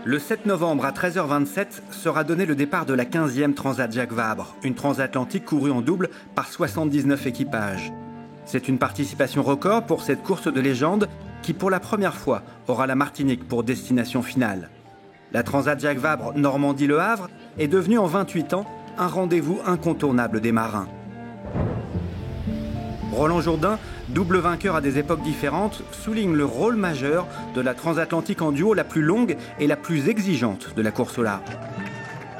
Le 7 novembre à 13h27 sera donné le départ de la 15e Transat Jacques Vabre, une transatlantique courue en double par 79 équipages. C'est une participation record pour cette course de légende qui, pour la première fois, aura la Martinique pour destination finale. La Transat Jacques Vabre Normandie-Le Havre est devenue en 28 ans un rendez-vous incontournable des marins. Roland Jourdain, double vainqueur à des époques différentes, souligne le rôle majeur de la transatlantique en duo la plus longue et la plus exigeante de la course au large.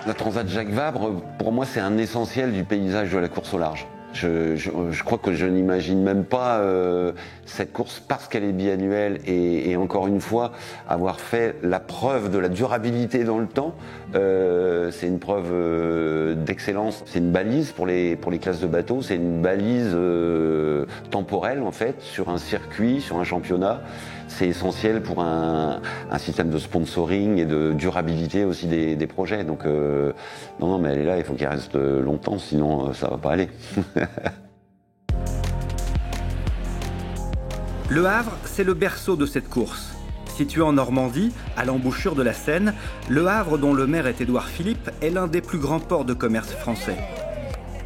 La Transat Jacques Vabre, pour moi, c'est un essentiel du paysage de la course au large. Je crois que je n'imagine même pas cette course parce qu'elle est biannuelle et encore une fois avoir fait la preuve de la durabilité dans le temps. C'est une preuve d'excellence. C'est une balise pour les classes de bateaux. C'est une balise temporelle en fait sur un circuit, sur un championnat. C'est essentiel pour un système de sponsoring et de durabilité aussi des projets. Donc non, mais elle est là, il faut qu'elle reste longtemps, sinon ça va pas aller. Le Havre, c'est le berceau de cette course. Situé en Normandie, à l'embouchure de la Seine, Le Havre, dont le maire est Édouard Philippe, est l'un des plus grands ports de commerce français.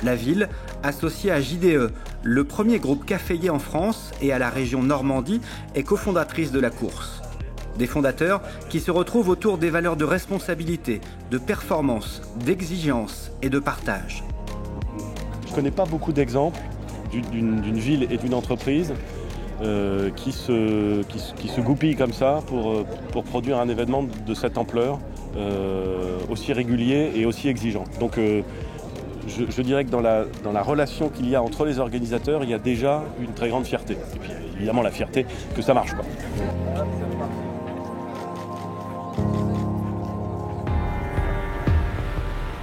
La ville, associée à JDE, le premier groupe caféier en France et à la région Normandie, est cofondatrice de la course. Des fondateurs qui se retrouvent autour des valeurs de responsabilité, de performance, d'exigence et de partage. Je ne connais pas beaucoup d'exemples d'une ville et d'une entreprise qui se goupillent comme ça pour produire un événement de cette ampleur, aussi régulier et aussi exigeant. Donc je dirais que dans la relation qu'il y a entre les organisateurs, il y a déjà une très grande fierté. Et puis évidemment la fierté que ça marche, quoi.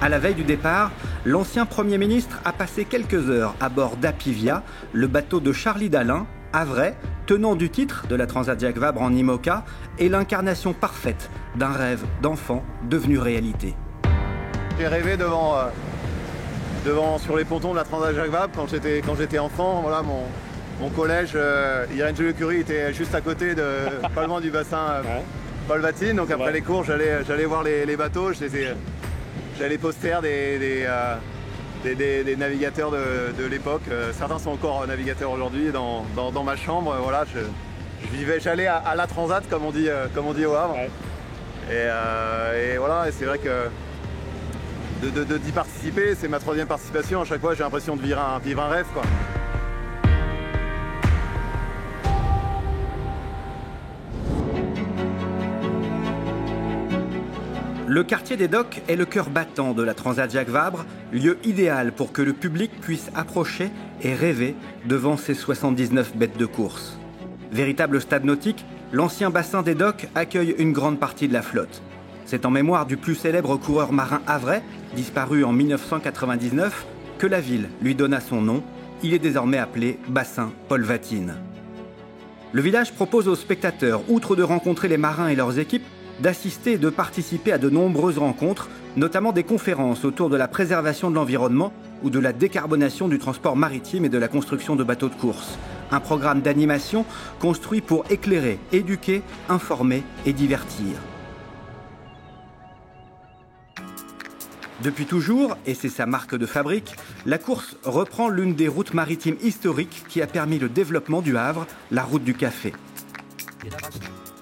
À la veille du départ, l'ancien Premier ministre a passé quelques heures à bord d'Apivia, le bateau de Charlie Dalin, havrais, tenant du titre de la Transat Jacques Vabre en IMOCA, et l'incarnation parfaite d'un rêve d'enfant devenu réalité. J'ai rêvé devant sur les pontons de la Transat Jacques Vabre quand j'étais enfant. Voilà, mon collège, Irène Joliot-Curie était juste à côté, pas loin du bassin Paul Vatine. Donc après les cours, j'allais voir les bateaux. J'avais les posters des navigateurs de l'époque. Certains sont encore navigateurs aujourd'hui dans ma chambre. Voilà, j'allais à la Transat comme on dit au Havre. Ouais. Et voilà, et c'est vrai que d'y participer, c'est ma 3e participation. À chaque fois, j'ai l'impression de vivre un rêve, quoi. Le quartier des Docks est le cœur battant de la Transat Jacques Vabre, lieu idéal pour que le public puisse approcher et rêver devant ces 79 bêtes de course. Véritable stade nautique, l'ancien bassin des Docks accueille une grande partie de la flotte. C'est en mémoire du plus célèbre coureur marin havrais, disparu en 1999, que la ville lui donna son nom. Il est désormais appelé Bassin Paul Vatine. Le village propose aux spectateurs, outre de rencontrer les marins et leurs équipes, d'assister et de participer à de nombreuses rencontres, notamment des conférences autour de la préservation de l'environnement ou de la décarbonation du transport maritime et de la construction de bateaux de course. Un programme d'animation construit pour éclairer, éduquer, informer et divertir. Depuis toujours, et c'est sa marque de fabrique, la course reprend l'une des routes maritimes historiques qui a permis le développement du Havre, la route du café.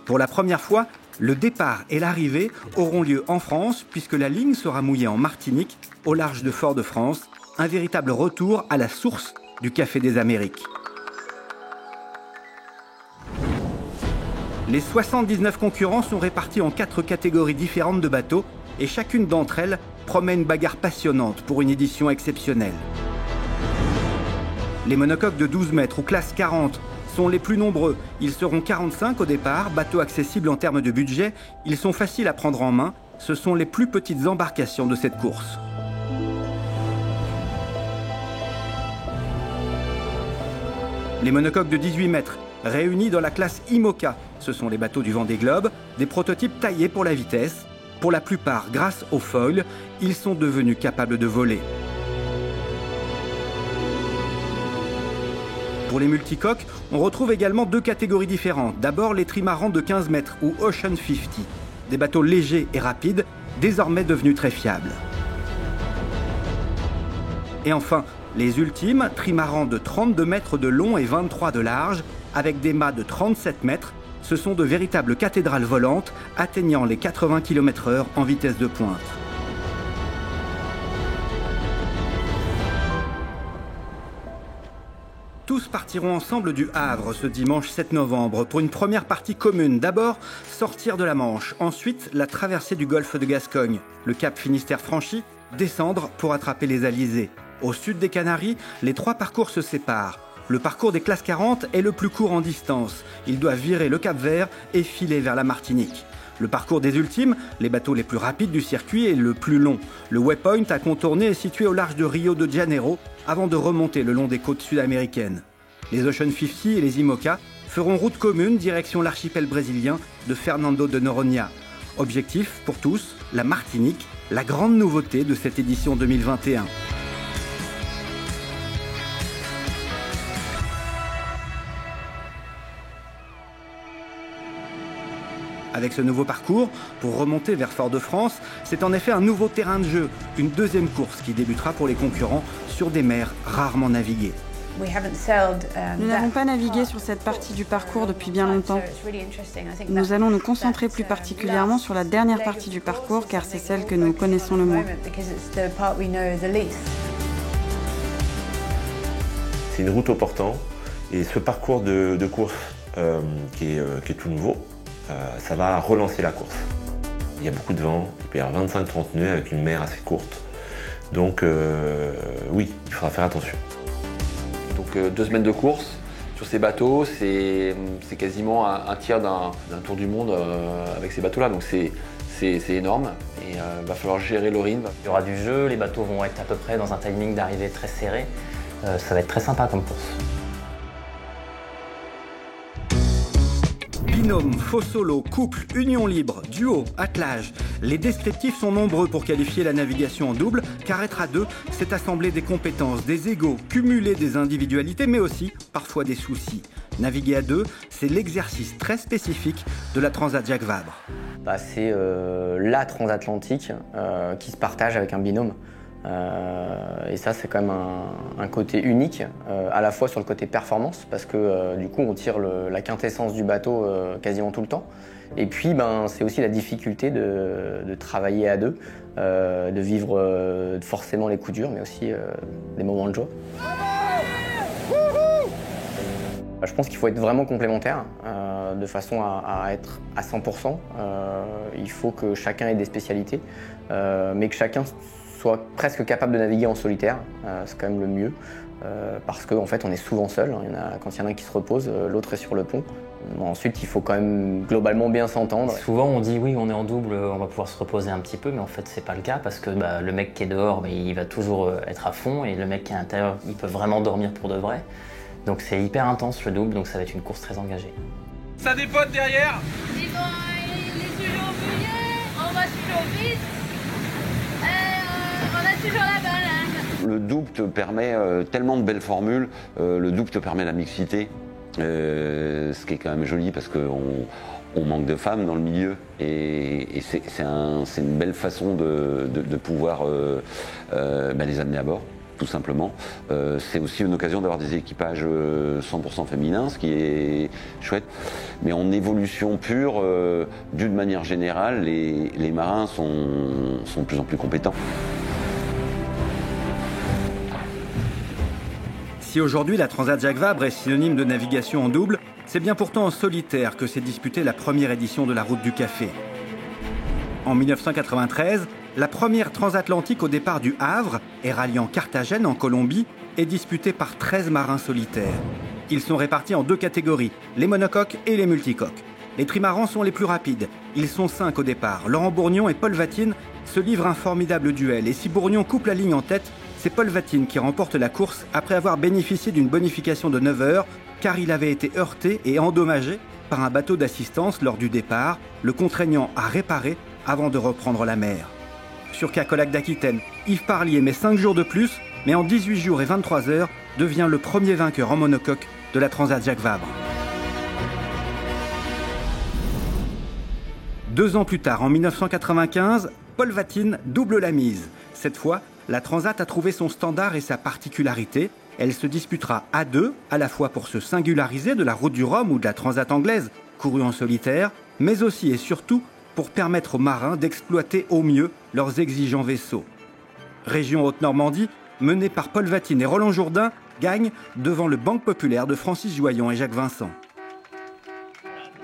Pour la première fois, le départ et l'arrivée auront lieu en France puisque la ligne sera mouillée en Martinique, au large de Fort-de-France, un véritable retour à la source du café des Amériques. Les 79 concurrents sont répartis en 4 catégories différentes de bateaux et chacune d'entre elles promet une bagarre passionnante pour une édition exceptionnelle. Les monocoques de 12 mètres ou classe 40 sont les plus nombreux. Ils seront 45 au départ, bateaux accessibles en termes de budget. Ils sont faciles à prendre en main. Ce sont les plus petites embarcations de cette course. Les monocoques de 18 mètres, réunis dans la classe IMOCA. Ce sont les bateaux du Vendée Globe, des prototypes taillés pour la vitesse. Pour la plupart, grâce au foil, ils sont devenus capables de voler. Pour les multicoques, on retrouve également 2 catégories différentes. D'abord les trimarans de 15 mètres ou Ocean 50. des bateaux légers et rapides, désormais devenus très fiables. Et enfin, les ultimes, trimarans de 32 mètres de long et 23 de large, avec des mâts de 37 mètres, ce sont de véritables cathédrales volantes atteignant les 80 km/h en vitesse de pointe. Tous partiront ensemble du Havre ce dimanche 7 novembre pour une première partie commune. D'abord, sortir de la Manche. Ensuite, la traversée du golfe de Gascogne. Le cap Finistère franchi, descendre pour attraper les alizés. Au sud des Canaries, les 3 parcours se séparent. Le parcours des classes 40 est le plus court en distance. Ils doivent virer le Cap-Vert et filer vers la Martinique. Le parcours des ultimes, les bateaux les plus rapides du circuit, est le plus long. Le waypoint à contourner est situé au large de Rio de Janeiro avant de remonter le long des côtes sud-américaines. Les Ocean 50 et les IMOCA feront route commune direction l'archipel brésilien de Fernando de Noronha. Objectif pour tous, la Martinique, la grande nouveauté de cette édition 2021. Avec ce nouveau parcours, pour remonter vers Fort-de-France, c'est en effet un nouveau terrain de jeu, une deuxième course qui débutera pour les concurrents sur des mers rarement naviguées. Nous n'avons pas navigué sur cette partie du parcours depuis bien longtemps. Nous allons nous concentrer plus particulièrement sur la dernière partie du parcours car c'est celle que nous connaissons le moins. C'est une route au portant et ce parcours de course qui est tout nouveau, ça va relancer la course. Il y a beaucoup de vent, il peut y avoir 25-30 nœuds avec une mer assez courte. Donc oui, il faudra faire attention. Donc 2 semaines de course sur ces bateaux, c'est quasiment un tiers d'un tour du monde avec ces bateaux-là. Donc c'est énorme et il va falloir gérer le rythme. Il y aura du jeu, les bateaux vont être à peu près dans un timing d'arrivée très serré. Ça va être très sympa comme course. Binôme, faux solo, couple, union libre, duo, attelage. Les descriptifs sont nombreux pour qualifier la navigation en double, car être à deux, c'est assembler des compétences, des égos, cumuler des individualités, mais aussi parfois des soucis. Naviguer à deux, c'est l'exercice très spécifique de la Transat Jacques Vabre. C'est la transatlantique qui se partage avec un binôme. Et ça, c'est quand même un côté unique, à la fois sur le côté performance, parce que du coup, on tire la quintessence du bateau quasiment tout le temps. Et puis, c'est aussi la difficulté de travailler à deux, de vivre forcément les coups durs, mais aussi des moments de joie. Je pense qu'il faut être vraiment complémentaires, de façon à être à 100%. Il faut que chacun ait des spécialités, mais que chacun soit presque capable de naviguer en solitaire, c'est quand même le mieux, parce qu'en fait on est souvent seul, quand il y en a un qui se repose, l'autre est sur le pont. Ensuite il faut quand même globalement bien s'entendre. Souvent on dit oui on est en double, on va pouvoir se reposer un petit peu, mais en fait c'est pas le cas parce que le mec qui est dehors il va toujours être à fond et le mec qui est à l'intérieur il peut vraiment dormir pour de vrai. Donc c'est hyper intense le double, donc ça va être une course très engagée. Ça dépote derrière. Il est toujours mouillé, on va toujours vite. On a toujours la balle. Hein. Le double te permet tellement de belles formules. Le double te permet la mixité, ce qui est quand même joli parce qu'on manque de femmes dans le milieu. Et c'est une belle façon de pouvoir les amener à bord, tout simplement. C'est aussi une occasion d'avoir des équipages 100% féminins, ce qui est chouette. Mais en évolution pure, d'une manière générale, les marins sont de plus en plus compétents. Si aujourd'hui la Transat Jacques Vabre est synonyme de navigation en double, c'est bien pourtant en solitaire que s'est disputée la première édition de la Route du Café. En 1993, la première transatlantique au départ du Havre et ralliant Carthagène en Colombie est disputée par 13 marins solitaires. Ils sont répartis en 2 catégories, les monocoques et les multicoques. Les trimarans sont les plus rapides. Ils sont 5 au départ. Laurent Bourgnon et Paul Vatine se livrent un formidable duel. Et si Bourgnon coupe la ligne en tête, c'est Paul Vatine qui remporte la course après avoir bénéficié d'une bonification de 9 heures, car il avait été heurté et endommagé par un bateau d'assistance lors du départ, le contraignant à réparer avant de reprendre la mer. Sur Cacolac d'Aquitaine, Yves Parlier met 5 jours de plus, mais en 18 jours et 23 heures, devient le premier vainqueur en monocoque de la Transat Jacques Vabre. 2 ans plus tard, en 1995, Paul Vatine double la mise. Cette fois, la Transat a trouvé son standard et sa particularité. Elle se disputera à deux, à la fois pour se singulariser de la Route du Rhum ou de la Transat anglaise, courue en solitaire, mais aussi et surtout pour permettre aux marins d'exploiter au mieux leurs exigeants vaisseaux. Région Haute-Normandie, menée par Paul Vatine et Roland Jourdain, gagne devant le Banque Populaire de Francis Joyon et Jacques Vincent.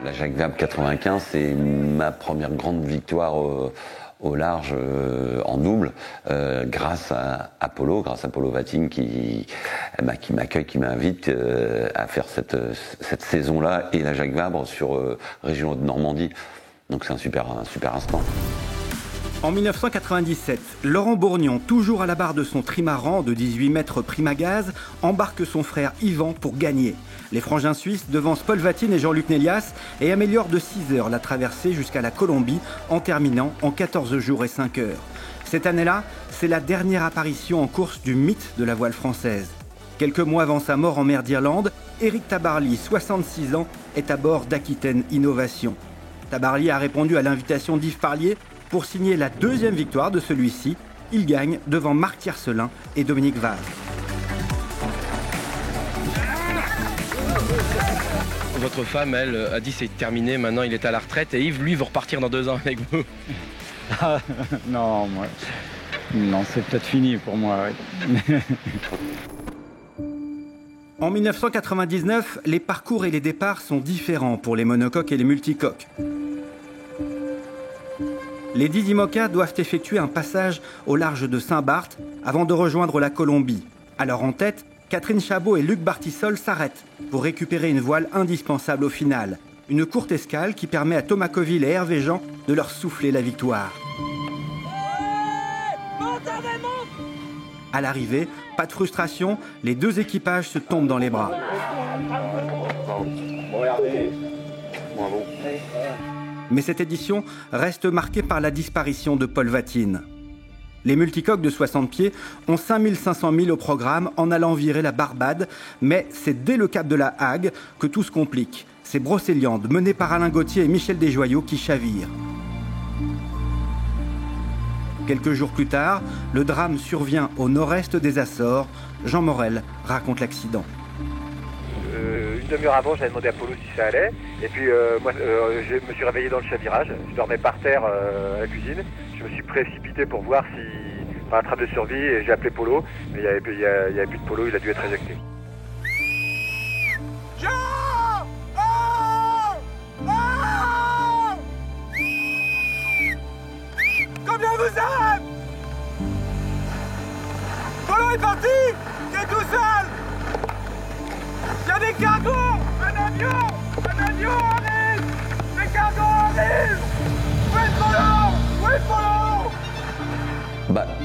La Jacques Vabre 95, c'est ma première grande victoire au large en double, grâce à Polo Vatine qui m'accueille, qui m'invite à faire cette saison-là et la Jacques Vabre sur région de Normandie. Donc c'est un super instant. En 1997, Laurent Bourgnon, toujours à la barre de son trimaran de 18 mètres Primagaz, embarque son frère Yvan pour gagner. Les frangins suisses devancent Paul Vatine et Jean-Luc Nélias et améliorent de 6 heures la traversée jusqu'à la Colombie en terminant en 14 jours et 5 heures. Cette année-là, c'est la dernière apparition en course du mythe de la voile française. Quelques mois avant sa mort en mer d'Irlande, Éric Tabarly, 66 ans, est à bord d'Aquitaine Innovation. Tabarly a répondu à l'invitation d'Yves Parlier pour signer la deuxième victoire de celui-ci. Il gagne devant Marc Tiercelin et Dominique Vaz. Votre femme, elle, a dit c'est terminé, maintenant il est à la retraite et Yves, lui, veut repartir dans 2 ans avec vous. Ah, non, moi, non, c'est peut-être fini pour moi, oui. En 1999, les parcours et les départs sont différents pour les monocoques et les multicoques. Les 10 IMOCA doivent effectuer un passage au large de Saint-Barth avant de rejoindre la Colombie. Alors en tête, Catherine Chabot et Luc Bartissol s'arrêtent pour récupérer une voile indispensable au final. Une courte escale qui permet à Thomas Coville et Hervé Jean de leur souffler la victoire. À l'arrivée, pas de frustration, les 2 équipages se tombent dans les bras. Mais cette édition reste marquée par la disparition de Paul Vatine. Les multicoques de 60 pieds ont 5500 milles au programme en allant virer la Barbade, mais c'est dès le cap de la Hague que tout se complique. C'est Brocéliande, menée par Alain Gauthier et Michel Desjoyaux, qui chavirent. Quelques jours plus tard, le drame survient au nord-est des Açores. Jean Morel raconte l'accident. Une demi-heure avant, j'avais demandé à Polo si ça allait. Et puis moi, je me suis réveillé dans le chavirage. Je dormais par terre à la cuisine. Je me suis précipité pour voir si, par un trappe de survie, et j'ai appelé Polo. Mais il n'y avait plus de Polo, il a dû être éjecté. Jean! Oh! Oh! Combien vous êtes? Polo est parti! T'es tout seul! Il y a des cargos! Un avion arrive! Les cargos arrivent! Où est Polo? Où est Polo?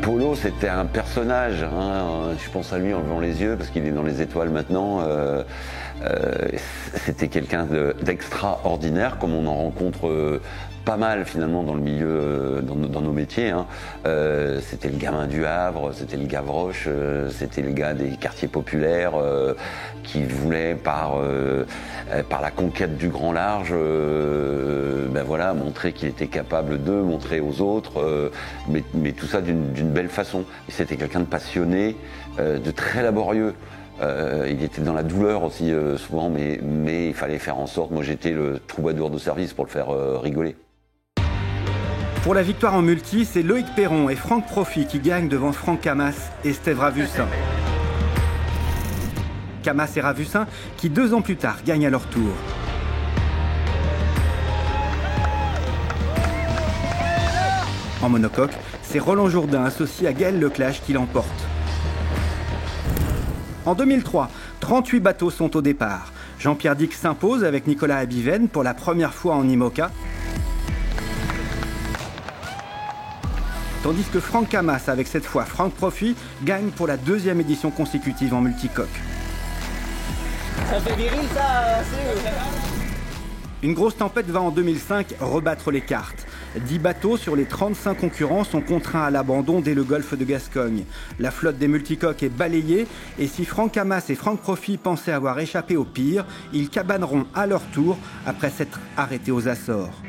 Polo, c'était un personnage, hein. Je pense à lui en levant les yeux parce qu'il est dans les étoiles maintenant. C'était quelqu'un d'extraordinaire, comme on en rencontre pas mal finalement dans le milieu, dans nos métiers, hein. C'était le gamin du Havre, c'était le Gavroche, c'était le gars des quartiers populaires qui voulait par la conquête du grand large montrer qu'il était capable de montrer aux autres, mais tout ça d'une belle façon. Et c'était quelqu'un de passionné, de très laborieux. Il était dans la douleur aussi souvent, mais il fallait faire en sorte. Moi, j'étais le troubadour de service pour le faire rigoler. Pour la victoire en multi, c'est Loïc Perron et Franck Profit qui gagnent devant Franck Camas et Steve Ravussin. Camas et Ravussin qui 2 ans plus tard gagnent à leur tour. En monocoque, c'est Roland Jourdain associé à Gaël Leclage qui l'emporte. En 2003, 38 bateaux sont au départ. Jean-Pierre Dix s'impose avec Nicolas Abiven pour la première fois en IMOCA. Tandis que Franck Camas, avec cette fois Franck Profit, gagne pour la 2e édition consécutive en multicoque. Ça fait viril ça, Une grosse tempête va en 2005 rebattre les cartes. 10 bateaux sur les 35 concurrents sont contraints à l'abandon dès le golfe de Gascogne. La flotte des multicoques est balayée et si Franck Camas et Franck Profit pensaient avoir échappé au pire, ils cabaneront à leur tour après s'être arrêtés aux Açores.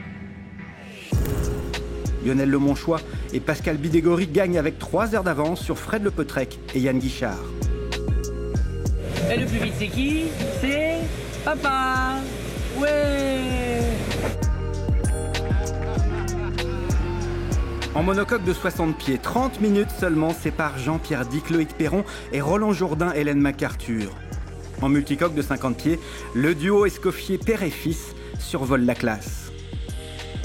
Lionel Lemonchois et Pascal Bidégory gagnent avec 3 heures d'avance sur Fred Lepeutrec et Yann Guichard. Et le plus vite, c'est qui? C'est papa. Ouais. En monocoque de 60 pieds, 30 minutes seulement séparent Jean-Pierre Dick, Loïc Perron et Roland Jourdain, Hélène MacArthur. En multicoque de 50 pieds, le duo Escoffier père et fils survole la classe.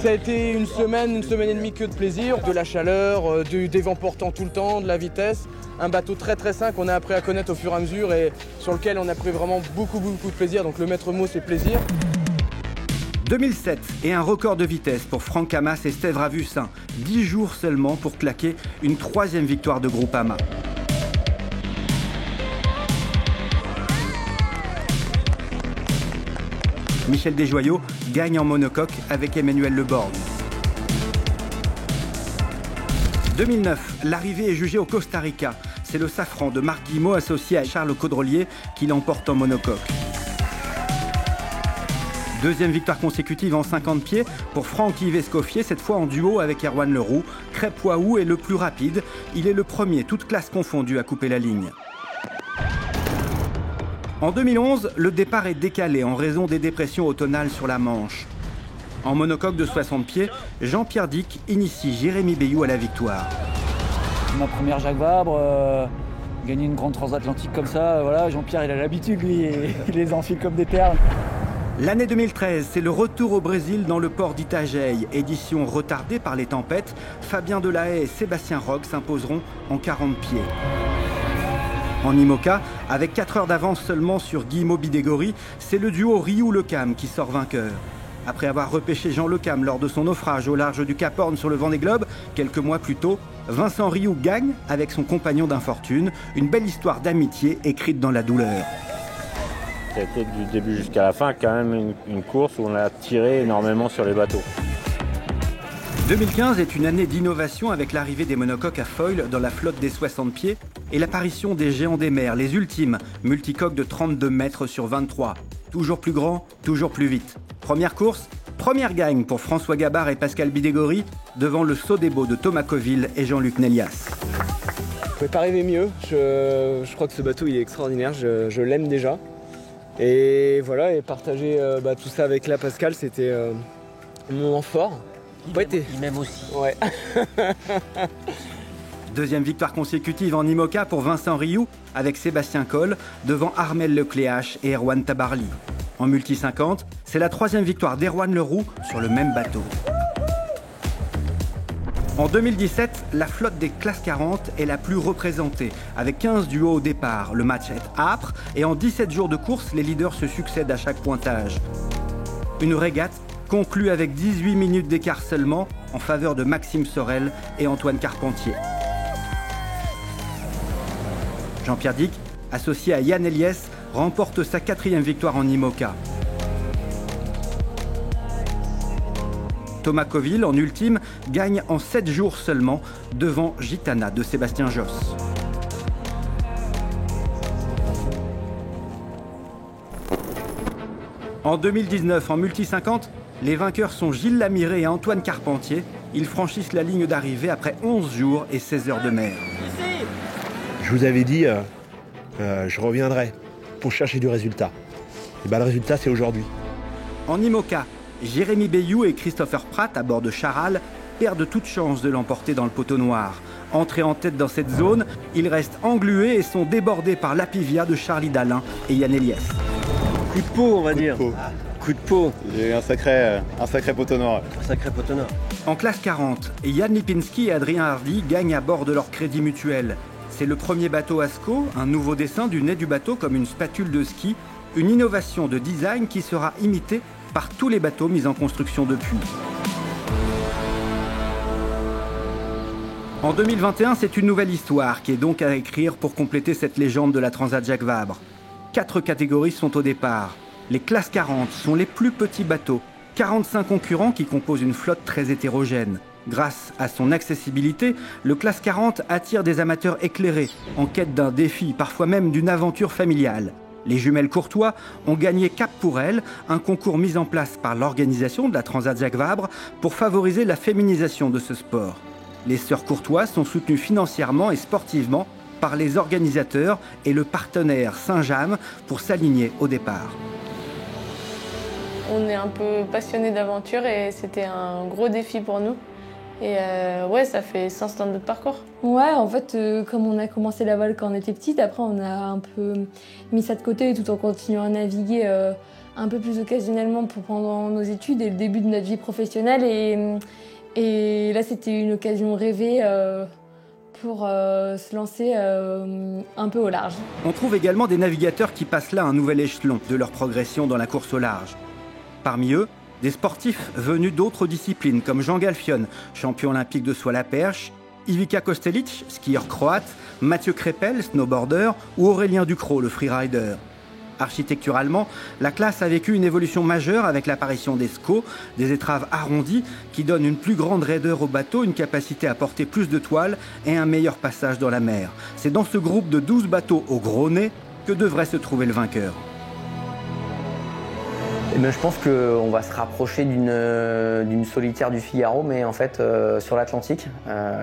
Ça a été une semaine et demie que de plaisir, de la chaleur, des vents portants tout le temps, de la vitesse. Un bateau très très sain qu'on a appris à connaître au fur et à mesure et sur lequel on a pris vraiment beaucoup de plaisir. Donc le maître mot, c'est plaisir. 2007 et un record de vitesse pour Franck Hamas et Steve Ravussin. 10 jours seulement pour claquer une 3e victoire de Groupama. Michel Desjoyaux gagne en monocoque avec Emmanuel Leborgne. 2009, l'arrivée est jugée au Costa Rica. C'est le Safran de Marc Guillemot associé à Charles Caudrelier qui l'emporte en monocoque. 2e victoire consécutive en 50 pieds pour Franck-Yves Escoffier, cette fois en duo avec Erwan Leroux. Crêpe Waou est le plus rapide. Il est le premier, toute classe confondue, à couper la ligne. En 2011, le départ est décalé en raison des dépressions automnales sur la Manche. En monocoque de 60 pieds, Jean-Pierre Dick initie Jérémy Bayou à la victoire. Ma première Jacques Vabre, gagner une grande transatlantique comme ça, voilà, Jean-Pierre il a l'habitude, lui, il les enfile comme des perles. L'année 2013, c'est le retour au Brésil dans le port d'Itajaí. Édition retardée par les tempêtes, Fabien Delahaye et Sébastien Roch s'imposeront en 40 pieds. En IMOCA, avec 4 heures d'avance seulement sur Guillemot Bidégory, c'est le duo Rioux-Lecam qui sort vainqueur. Après avoir repêché Jean Lecam lors de son naufrage au large du Cap Horn sur le Vendée Globe, quelques mois plus tôt, Vincent Rioux gagne avec son compagnon d'infortune. Une belle histoire d'amitié écrite dans la douleur. Ça a été du début jusqu'à la fin quand même une course où on a tiré énormément sur les bateaux. 2015 est une année d'innovation avec l'arrivée des monocoques à foil dans la flotte des 60 pieds et l'apparition des géants des mers, les ultimes, multicoques de 32 mètres sur 23. Toujours plus grand, toujours plus vite. Première course, première gagne pour François Gabard et Pascal Bidégory devant le Sodebo de Thomas Coville et Jean-Luc Nélias. Je ne pouvais pas rêver mieux. Je crois que ce bateau il est extraordinaire, je l'aime déjà. Et voilà, et partager tout ça avec la Pascal, c'était un moment fort. Il m'aime aussi. Ouais. 2e victoire consécutive en IMOCA pour Vincent Rioux avec Sébastien Coll devant Armel Lecléache et Erwan Tabarly. En multi 50, c'est la 3e victoire d'Erwan Leroux sur le même bateau. En 2017, la flotte des classes 40 est la plus représentée, avec 15 duos au départ. Le match est âpre et en 17 jours de course, les leaders se succèdent à chaque pointage. Une régate conclue avec 18 minutes d'écart seulement en faveur de Maxime Sorel et Antoine Carpentier. Jean-Pierre Dick, associé à Yann Eliès, remporte sa 4e victoire en IMOCA. Thomas Coville, en ultime, gagne en 7 jours seulement devant Gitana de Sébastien Josse. En 2019, en multi 50, les vainqueurs sont Gilles Lamiré et Antoine Carpentier. Ils franchissent la ligne d'arrivée après 11 jours et 16 heures de mer. Je vous avais dit, je reviendrai pour chercher du résultat. Et le résultat, c'est aujourd'hui. En IMOCA, Jérémy Bayou et Christopher Pratt, à bord de Charal, perdent toute chance de l'emporter dans le poteau noir. Entrés en tête dans cette zone, ils restent englués et sont débordés par l'Apivia de Charlie Dalin et Yann Eliès. Coup de peau, on va dire. Coup de peau. J'ai eu un sacré poteau noir. Un sacré poteau noir. En classe 40, Yann Lipinski et Adrien Hardy gagnent à bord de leur crédit mutuel. C'est le premier bateau ASCO, un nouveau dessin du nez du bateau comme une spatule de ski, une innovation de design qui sera imitée par tous les bateaux mis en construction depuis. En 2021, c'est une nouvelle histoire qui est donc à écrire pour compléter cette légende de la Transat Jacques Vabre. 4 catégories sont au départ. Les classes 40 sont les plus petits bateaux, 45 concurrents qui composent une flotte très hétérogène. Grâce à son accessibilité, le classe 40 attire des amateurs éclairés, en quête d'un défi, parfois même d'une aventure familiale. Les jumelles Courtois ont gagné Cap pour elles, un concours mis en place par l'organisation de la Transat Jacques Vabre pour favoriser la féminisation de ce sport. Les sœurs Courtois sont soutenues financièrement et sportivement par les organisateurs et le partenaire Saint-James pour s'aligner au départ. On est un peu passionnés d'aventure et c'était un gros défi pour nous. Et ouais, ça fait 100 ans de parcours. Ouais, en fait, comme on a commencé la voile quand on était petite, après on a un peu mis ça de côté tout en continuant à naviguer un peu plus occasionnellement pendant nos études et le début de notre vie professionnelle. Et là, c'était une occasion rêvée pour se lancer un peu au large. On trouve également des navigateurs qui passent là un nouvel échelon de leur progression dans la course au large. Parmi eux, des sportifs venus d'autres disciplines comme Jean Galfione, champion olympique de saut à la perche, Ivica Kostelic, skieur croate, Mathieu Crépel, snowboarder, ou Aurélien Ducrot, le freerider. Architecturalement, la classe a vécu une évolution majeure avec l'apparition des SCO, des étraves arrondies qui donnent une plus grande raideur au bateau, une capacité à porter plus de toiles et un meilleur passage dans la mer. C'est dans ce groupe de 12 bateaux au gros nez que devrait se trouver le vainqueur. Eh bien, je pense qu'on va se rapprocher d'une solitaire du Figaro, mais en fait sur l'Atlantique,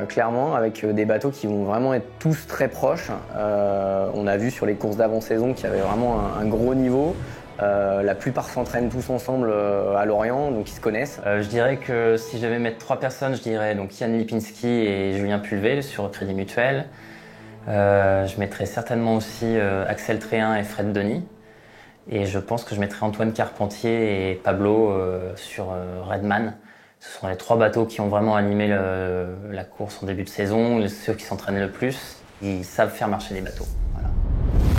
clairement, avec des bateaux qui vont vraiment être tous très proches. On a vu sur les courses d'avant-saison qu'il y avait vraiment un gros niveau. La plupart s'entraînent tous ensemble à Lorient, donc ils se connaissent. Je dirais que si je devais mettre 3 personnes, je dirais donc Yann Lipinski et Julien Pulvé sur Crédit Mutuel. Je mettrais certainement aussi Axel Tréhin et Fred Denis. Et je pense que je mettrai Antoine Carpentier et Pablo sur Redman. Ce sont les 3 bateaux qui ont vraiment animé la course en début de saison, ceux qui s'entraînent le plus. Ils savent faire marcher les bateaux. Voilà.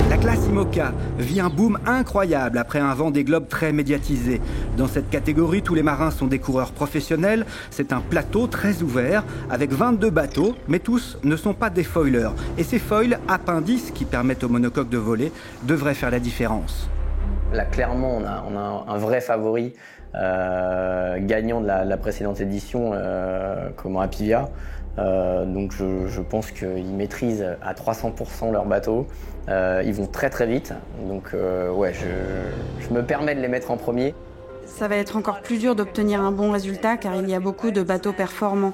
La classe IMOCA vit un boom incroyable après un Vendée Globe très médiatisé. Dans cette catégorie, tous les marins sont des coureurs professionnels. C'est un plateau très ouvert avec 22 bateaux, mais tous ne sont pas des foilers. Et ces foils appendices qui permettent au monocoque de voler devraient faire la différence. Là, clairement, on a un vrai favori gagnant de la précédente édition, comme Rapivia. Donc je pense qu'ils maîtrisent à 300% leur bateau. Ils vont très très vite. Donc ouais, je me permets de les mettre en premier. Ça va être encore plus dur d'obtenir un bon résultat car il y a beaucoup de bateaux performants.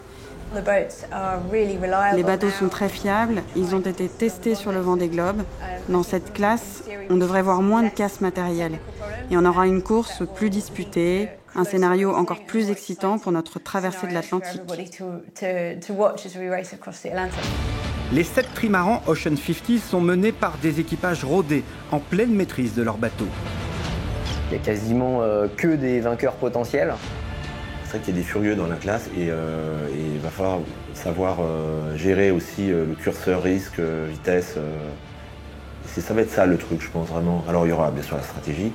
Les bateaux sont très fiables, ils ont été testés sur le Vendée Globe. Dans cette classe, on devrait voir moins de casse matérielle. Et on aura une course plus disputée, un scénario encore plus excitant pour notre traversée de l'Atlantique. Les 7 trimarans Ocean 50 sont menés par des équipages rodés, en pleine maîtrise de leur bateau. Il n'y a quasiment que des vainqueurs potentiels. C'est vrai qu'il y a des furieux dans la classe et il va falloir savoir gérer aussi le curseur risque, vitesse. Ça va être ça le truc, je pense vraiment. Alors il y aura bien sûr la stratégie,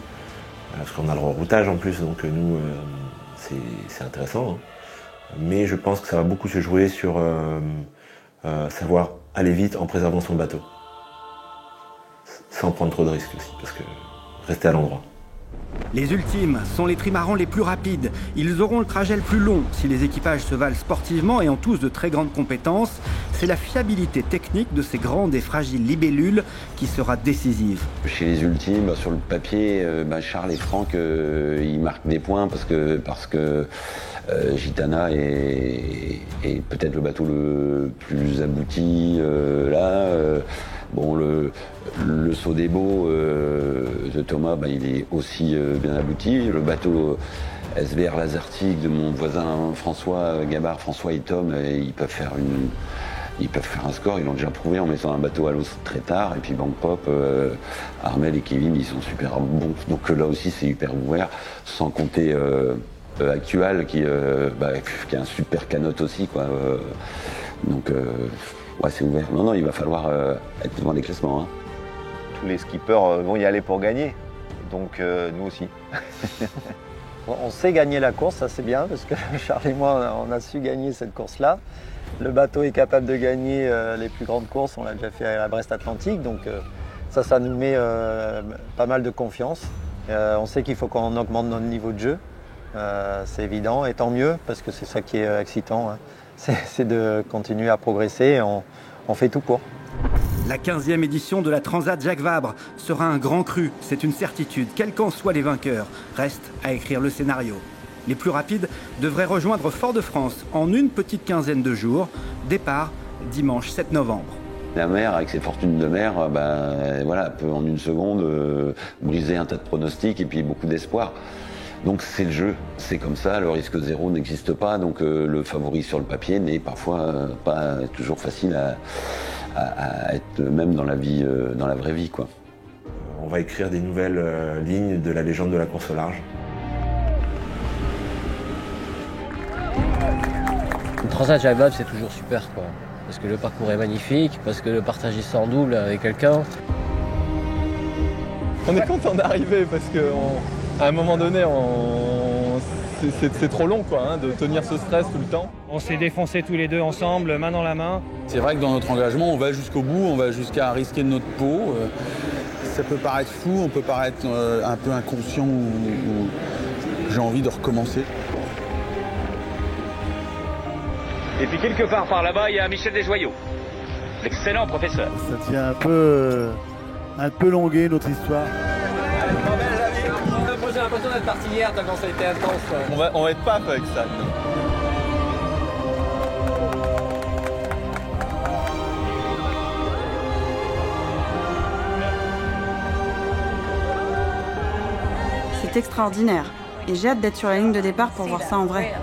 parce qu'on a le routage en plus, donc nous, c'est intéressant. Hein. Mais je pense que ça va beaucoup se jouer sur savoir aller vite en préservant son bateau. Sans prendre trop de risques aussi, parce que rester à l'endroit. Les ultimes sont les trimarans les plus rapides. Ils auront le trajet le plus long si les équipages se valent sportivement et ont tous de très grandes compétences. C'est la fiabilité technique de ces grandes et fragiles libellules qui sera décisive. Chez les ultimes, sur le papier, Charles et Franck, ils marquent des points parce que Gitana est peut-être le bateau le plus abouti là. Bon, le saut des beaux de Thomas, il est aussi bien abouti. Le bateau SVR Lazartique de mon voisin François Gabard, François et Tom, ils peuvent faire un score. Ils l'ont déjà prouvé en mettant un bateau à l'eau très tard. Et puis Bank Pop, Armel et Kevin, ils sont super bons. Donc là aussi, c'est hyper ouvert, sans compter Actual qui a un super canot aussi, quoi. Donc ouais, c'est ouvert. Non, il va falloir être devant les classements. Hein. Tous les skippers vont y aller pour gagner, donc nous aussi. On sait gagner la course, ça c'est bien, parce que Charles et moi, on a su gagner cette course-là. Le bateau est capable de gagner les plus grandes courses, on l'a déjà fait à la Brest Atlantique, donc ça nous met pas mal de confiance. On sait qu'il faut qu'on augmente notre niveau de jeu, c'est évident, et tant mieux, parce que c'est ça qui est excitant. Hein. C'est de continuer à progresser, on fait tout pour. La 15e édition de la Transat Jacques Vabre sera un grand cru, c'est une certitude. Quels qu'en soient les vainqueurs, reste à écrire le scénario. Les plus rapides devraient rejoindre Fort-de-France en une petite quinzaine de jours. Départ dimanche 7 novembre. La mer, avec ses fortunes de mer, voilà, peut en une seconde briser un tas de pronostics et puis beaucoup d'espoir. Donc c'est le jeu, c'est comme ça, le risque zéro n'existe pas, donc le favori sur le papier n'est parfois pas toujours facile à être même dans la vie, dans la vraie vie, quoi. On va écrire des nouvelles lignes de la légende de la course au large. Une Transat Jacques Vabre, c'est toujours super, quoi. Parce que le parcours est magnifique, parce que le partager ça en double avec quelqu'un. On est content d'arriver parce qu'à un moment donné, c'est trop long, quoi, hein, de tenir ce stress tout le temps. On s'est défoncés tous les deux ensemble, main dans la main. C'est vrai que dans notre engagement, on va jusqu'au bout, on va jusqu'à risquer notre peau. Ça peut paraître fou, on peut paraître un peu inconscient ou j'ai envie de recommencer. Et puis quelque part par là-bas, il y a Michel Desjoyaux, l'excellent professeur. Ça tient un peu longué notre histoire. Moi j'ai l'impression d'être parti hier tellement ça a été intense. On va être paf avec ça. C'est extraordinaire et j'ai hâte d'être sur la ligne de départ pour voir ça en vrai.